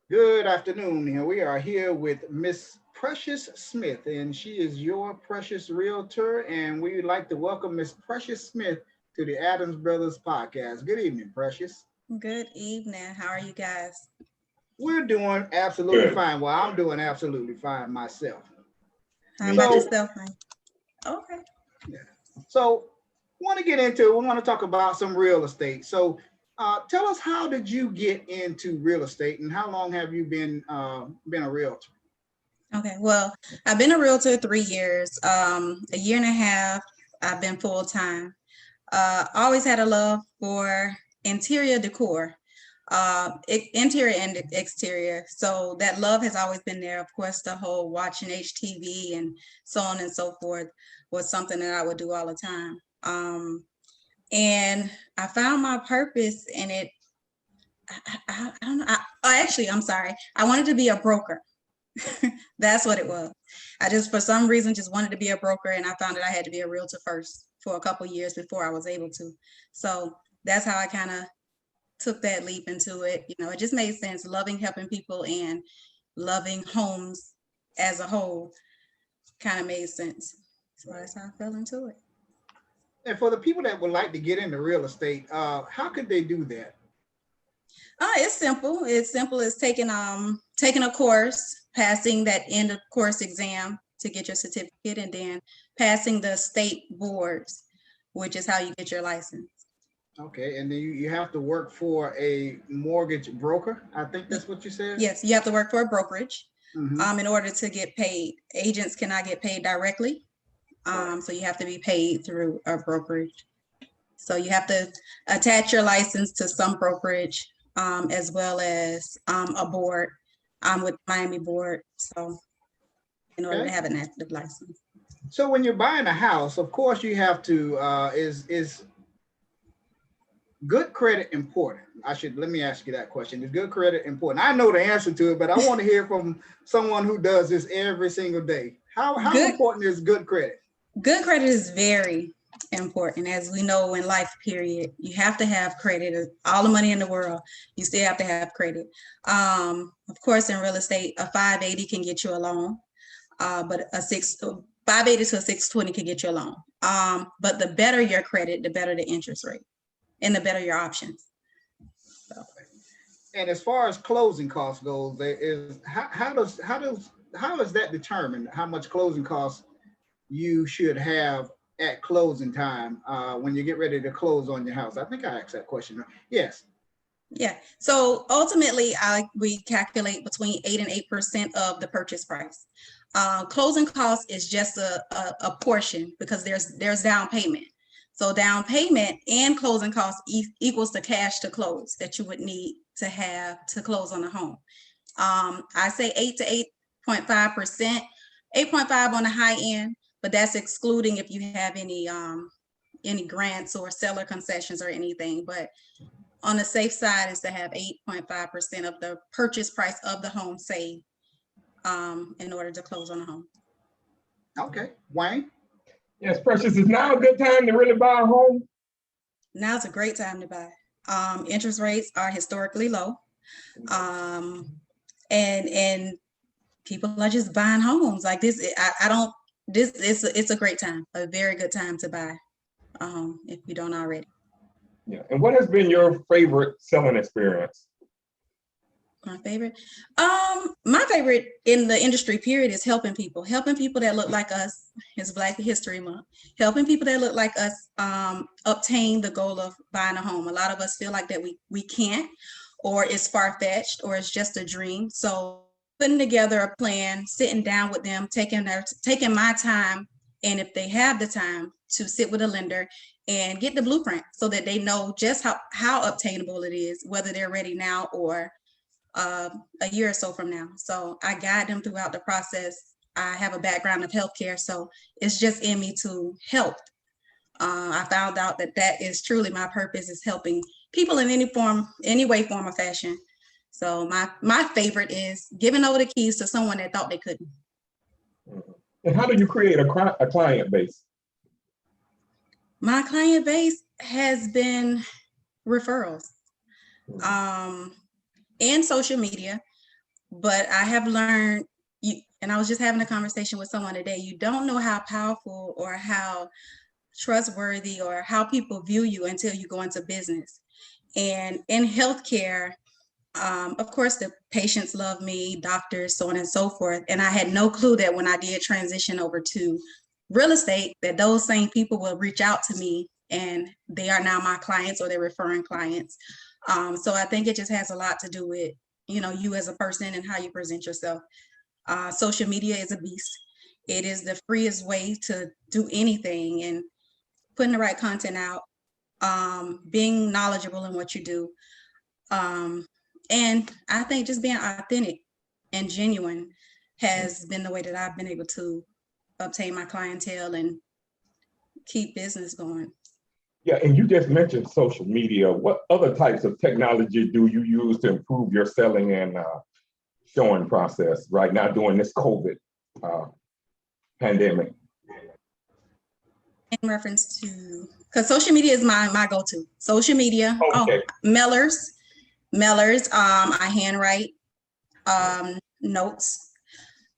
Good afternoon. And we are here with Miss Precious Smith, and she is your Precious Realtor. And we would like to welcome Miss Precious Smith to the Adams Brothers Podcast. Good evening, Precious. Good evening. How are you guys? We're doing absolutely Good. fine. Well, I'm doing absolutely fine myself. How Me about So, too. yourself, man? Okay. yeah. So, we want to talk about some real estate. So, tell us, how did you get into real estate, and how long have you been a realtor? Okay. Well, I've been a realtor 3 years. A year and a half, I've been full time. Always had a love for interior decor, interior and exterior. So that love has always been there. Of course, the whole watching HTV and so on and so forth was something that I would do all the time. And I found my purpose in it. I don't know. Actually, I'm sorry. I wanted to be a broker. That's what it was. I just, for some reason, just wanted to be a broker, and I found that I had to be a realtor first for a couple of years before I was able to. So that's how I kind of took that leap into it. It just made sense. Loving helping people and loving homes as a whole kind of made sense. So that's how I fell into it. And for the people that would like to get into real estate, how could they do that? It's simple. It's simple as taking a course, passing that end of course exam to get your certificate, and then passing the state boards, which is how you get your license. Okay, and then you have to work for a mortgage broker. I think that's what you said. Yes, you have to work for a brokerage Mhm. in order to get paid. Agents cannot get paid directly. So you have to be paid through a brokerage. So you have to attach your license to some brokerage, as well as a board with Miami board. So in order to Okay. have an active license. So when you're buying a house, of course you have to is good credit important? Let me ask you that question. Is good credit important? I know the answer to it, but I want to hear from someone who does this every single day. How Good important is good credit? good credit is very important. As we know, in life, period, you have to have credit. All the money in the world, you still have to have credit. Of course, in real estate, a 580 can get you a loan, but a 580 to a 620 can get you a loan. But the better your credit, the better the interest rate, and the better your options. So, And as far as closing costs goes, there is how is that determined? How much closing costs you should have at closing time when you get ready to close on your house? I think I asked that question. Yes. yeah. So ultimately, we calculate between 8% of the purchase price. Closing cost is just a portion, because there's down payment. So down payment and closing costs equals the cash to close that you would need to have to close on a home. I say 8 to 8.5%, 8.5 on the high end, but that's excluding if you have any grants or seller concessions or anything. But on the safe side is to have 8.5% of the purchase price of the home saved, in order to close on a home. Okay. Wayne? Yes, Precious, is now a good time to really buy a home? Now's a great time to buy. Interest rates are historically low, and people are just buying homes like this. I don't. This it's a great time, a very good time to buy, if you don't already. Yeah. And what has been your favorite selling experience? My favorite in the industry period is helping people that look like us. It's Black History Month. Helping people that look like us obtain the goal of buying a home. A lot of us feel like that we can't, or it's far-fetched, or it's just a dream. So putting together a plan, sitting down with them, taking my time, and if they have the time, to sit with a lender and get the blueprint so that they know just how obtainable it is, whether they're ready now or a year or so from now. So I guide them throughout the process. I have a background of healthcare, so it's just in me to help. I found out that is truly my purpose, is helping people in any way, form, or fashion. So my favorite is giving over the keys to someone that thought they couldn't. Mhm. And how do you create a client base? My client base has been referrals, Mhm. and social media. but I have learned, and I was just having a conversation with someone today, you don't know how powerful or how trustworthy or how people view you until you go into business. And in healthcare, of course, the patients love me, doctors, so on and so forth. And I had no clue that when I did transition over to real estate, that those same people will reach out to me and they are now my clients or they're referring clients. So I think it just has a lot to do with, you as a person and how you present yourself. Social media is a beast. It is the freest way to do anything, and putting the right content out, being knowledgeable in what you do. And I think just being authentic and genuine has been the way that I've been able to obtain my clientele and keep business going. Yeah, and you just mentioned social media. What other types of technology do you use to improve your selling and showing process right now during this COVID pandemic? In reference to, because social media is my go-to. Social media, Okay. mailers. I handwrite notes.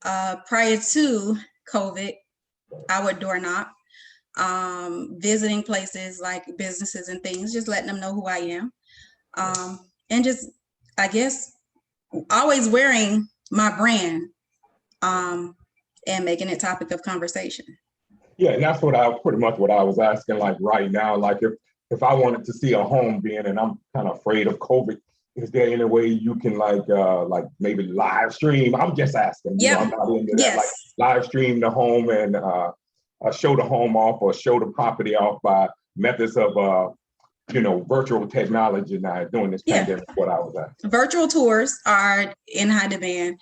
Prior to COVID, I would door knock, visiting places like businesses and things, just letting them know who I am. And just, I guess, always wearing my brand, and making it topic of conversation. Yeah, and that's pretty much what I was asking, like right now, like if I wanted to see a home being, and I'm kind of afraid of COVID, is there any way you can like maybe live stream? I'm just asking, I'm not into that, yes. like live stream the home and show the home off or show the property off by methods of virtual technology now during this pandemic, what I was asking. Virtual tours are in high demand.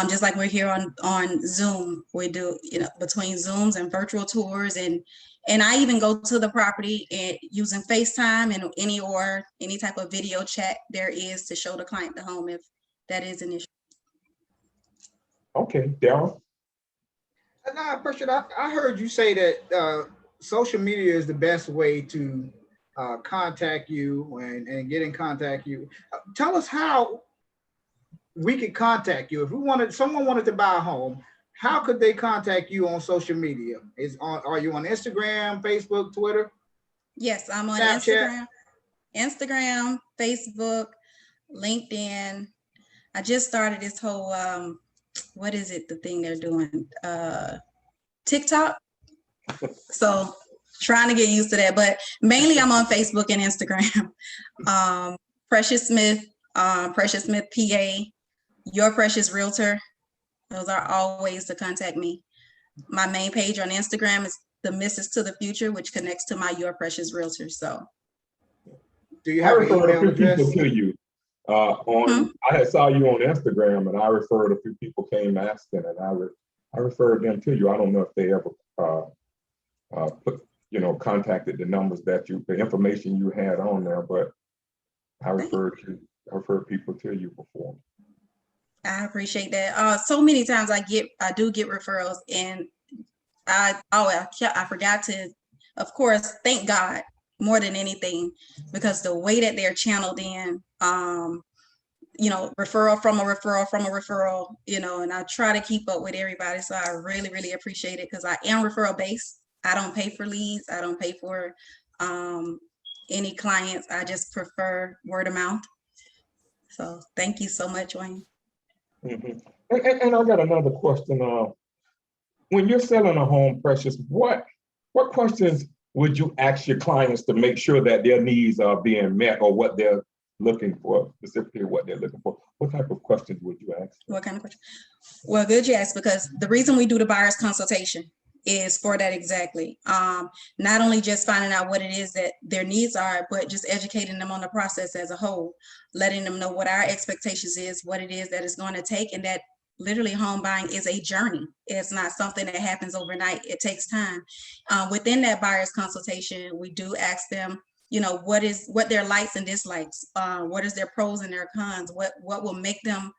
Just like we're here on Zoom, we do, between Zooms and virtual tours, and I even go to the property and using FaceTime and any type of video chat there is to show the client the home if that is an issue. Okay, Daryl? Now, I heard you say that social media is the best way to contact you and get in contact you. Tell us how we could contact you. If someone wanted to buy a home, how could they contact you on social media? Are you on Instagram, Facebook, Twitter? Yes, I'm on Snapchat? Instagram, Facebook, LinkedIn. I just started this whole what is it, the thing they're doing? TikTok. So trying to get used to that, but mainly I'm on Facebook and Instagram. Precious Smith, PA, Your Precious Realtor. Those are all ways to contact me. My main page on Instagram is the Mrs. to the Future, which connects to my Your Precious Realtor. So, do you have an email address? People to you. I saw you on Instagram, and I referred a few people came asking, and I referred them to you. I don't know if they ever contacted the numbers the information you had on there, but I referred people to you before. I appreciate that. So many times I do get referrals, and I forgot to, of course, thank God more than anything, because the way that they're channeled in, referral from a referral, and I try to keep up with everybody. So I really, really appreciate it, because I am referral based. I don't pay for leads. I don't pay for any clients. I just prefer word of mouth. So thank you so much, Wayne. Mm-hmm. And I got another question. When you're selling a home, Precious, what questions would you ask your clients to make sure that their needs are being met, or what they're looking for, specifically what they're looking for? What type of questions would you ask? What kind of question? Well, good you ask, because the reason we do the buyer's consultation is for that exactly. Not only just finding out what it is that their needs are, but just educating them on the process as a whole, letting them know what our expectations is, what it is that it's going to take, and that literally home buying is a journey. It's not something that happens overnight. It takes time. Within that buyer's consultation, we do ask them, what their likes and dislikes, what is their pros and their cons, what will make them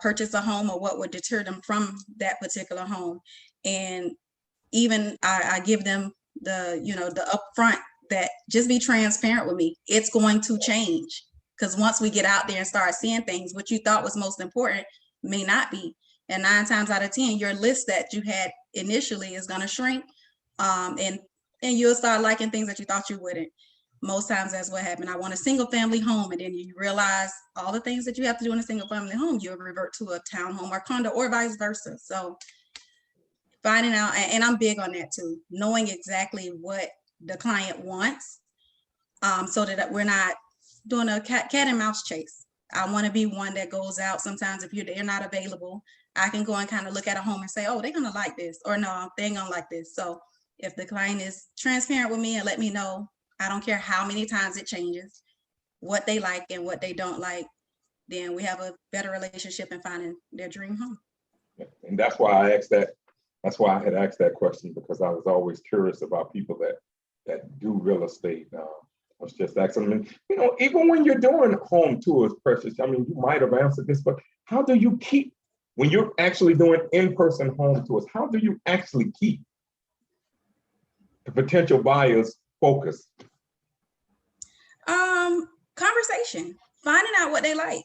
purchase a home, or what would deter them from that particular home. And even I give them the upfront that just be transparent with me. It's going to change. Because once we get out there and start seeing things, what you thought was most important may not be. And 9 times out of 10, your list that you had initially is going to shrink. And you'll start liking things that you thought you wouldn't. Most times that's what happened. I want a single family home. And then you realize all the things that you have to do in a single family home, you'll revert to a townhome or condo or vice versa. So finding out, and I'm big on that too, knowing exactly what the client wants, so that we're not doing a cat and mouse chase. I want to be one that goes out. Sometimes if they're not available, I can go and kind of look at a home and say, oh, they're going to like this, or no, they ain't going to like this. So if the client is transparent with me and let me know, I don't care how many times it changes, what they like and what they don't like, then we have a better relationship in finding their dream home. And that's why I asked that. That's why I had asked that question, because I was always curious about people that do real estate. I was just asking them, even when you're doing home tours, Precious, I mean, you might have answered this, but how do you keep, when you're actually doing in-person home tours, how do you actually keep the potential buyers focused? Conversation, finding out what they like.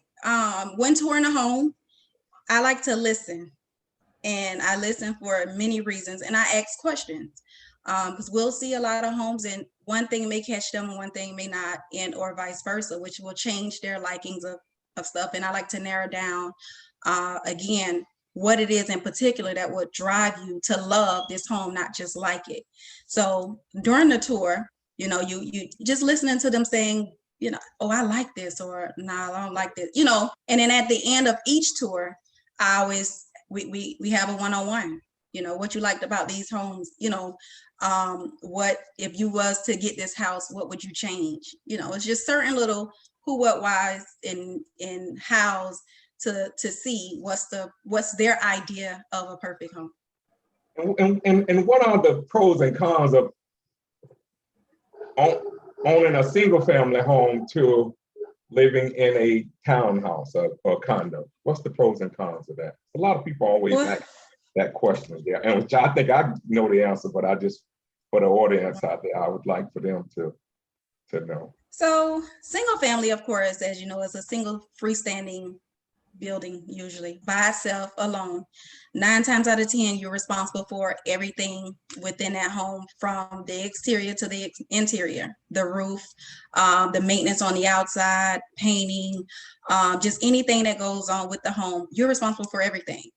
When touring a home, I like to listen, and I listen for many reasons, and I ask questions, because we'll see a lot of homes and one thing may catch them and one thing may not, and or vice versa, which will change their likings of stuff. And I like to narrow down, again, what it is in particular that would drive you to love this home, not just like it. So during the tour, you just listening to them saying, oh, I like this, or no, I don't like this, and then at the end of each tour, we have a one-on-one, what you liked about these homes, what, if you was to get this house, what would you change? It's just certain little who, what, whys, and hows to see what's their idea of a perfect home. And what are the pros and cons of owning a single family home to living in a townhouse or condo? What's the pros and cons of that? A lot of people always ask that question there, and which I think I know the answer, but I just, for the audience out there, I would like for them to know. So single family, of course, as you know, is a single freestanding building, usually by itself, alone. 9 times out of 10, you're responsible for everything within that home, from the exterior to the interior, the roof, the maintenance on the outside, painting, just anything that goes on with the home. You're responsible for everything.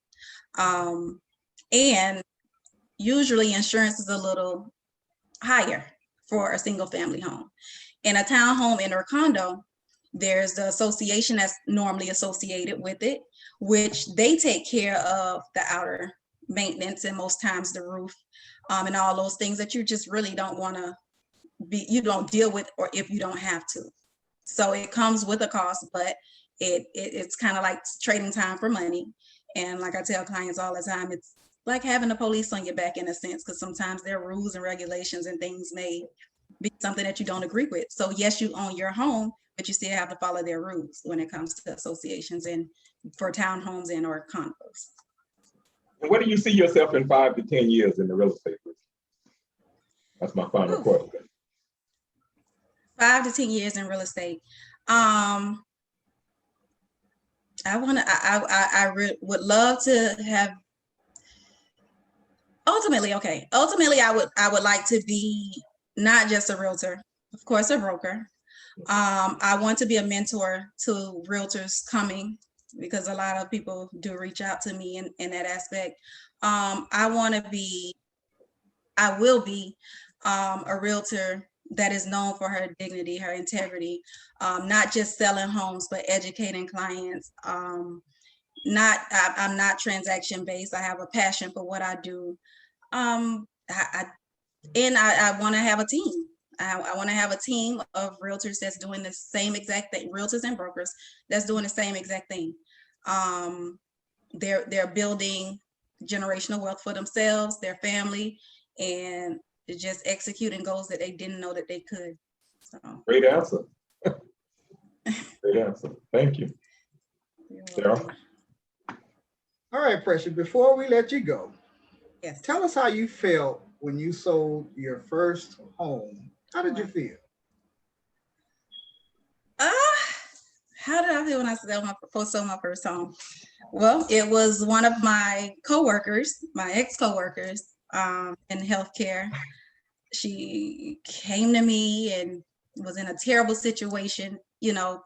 And usually insurance is a little higher for a single family home. In a townhome and or condo, there's the association that's normally associated with it, which they take care of the outer maintenance and most times the roof, and all those things that you just really don't want to you don't deal with, or if you don't have to. So it comes with a cost, but it's kind of like trading time for money. And like I tell clients all the time, it's like having the police on your back in a sense, because sometimes there are rules and regulations and things may be something that you don't agree with. So yes, you own your home, but you still have to follow their rules when it comes to associations and for townhomes and or condos. And where do you see yourself in 5 to 10 years in the real estate business? That's my final question. 5 to 10 years in real estate. I would love to have, ultimately, I would like to be not just a realtor, of course, a broker. I want to be a mentor to realtors coming, because a lot of people do reach out to me in that aspect. I will be a realtor that is known for her dignity, her integrity, not just selling homes, but educating clients. I'm not transaction based. I have a passion for what I do. I want to have a team. I want to have a team of realtors that's doing the same exact thing, realtors and brokers that's doing the same exact thing. They're building generational wealth for themselves, their family, and just executing goals that they didn't know that they could. So. Great answer. Great answer. Thank you. Daryl? All right, Precious, before we let you go, yes, tell us how you felt when you sold your first home. How did you feel? how did I feel when I sold my first home? Well, it was one of my coworkers, my ex-coworkers in healthcare. She came to me and was in a terrible situation,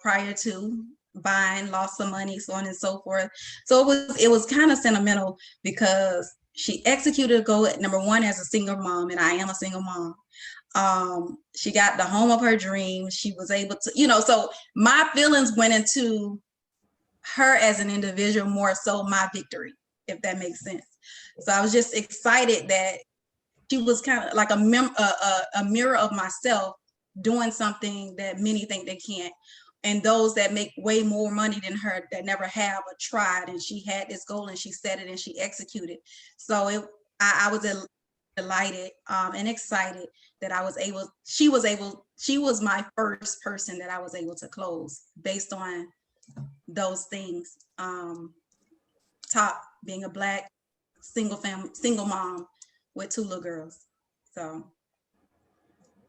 prior to buying, lost some money, so on and so forth. So it was kind of sentimental because she executed a goal, number one, as a single mom, and I am a single mom. She got the home of her dreams. She was able to, so my feelings went into her as an individual, more so my victory, if that makes sense. So I was just excited that she was kind of like a mirror of myself, doing something that many think they can't. And those that make way more money than her, that never have or tried, and she had this goal and she set it and she executed. So I was delighted and excited that she was my first person that I was able to close based on those things. Top being a Black single mom with 2 little girls. So.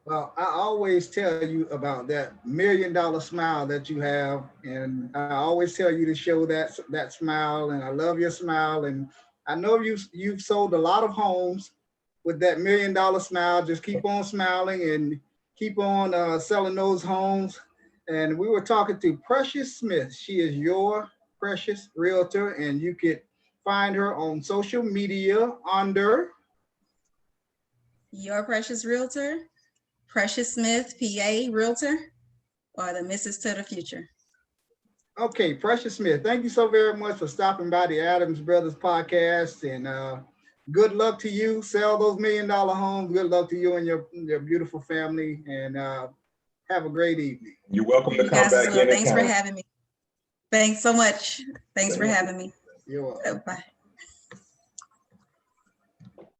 Well, I always tell you about that $1 million smile that you have, and I always tell you to show that smile, and I love your smile, and I know you've sold a lot of homes with that $1 million smile. Just keep on smiling and keep on selling those homes. And we were talking to Precious Smith. She is your Precious Realtor, and you could find her on social media under Your Precious Realtor, Precious Smith, P.A.Realtor, or the Mrs. to the Future. Okay, Precious Smith, thank you so very much for stopping by the Adams Brothers podcast, and good luck to you. Sell those $1 million homes. Good luck to you and your beautiful family, and have a great evening. You're welcome to come back anytime. Thanks for having me. Thanks so much. Thanks for having me. You're welcome. Bye.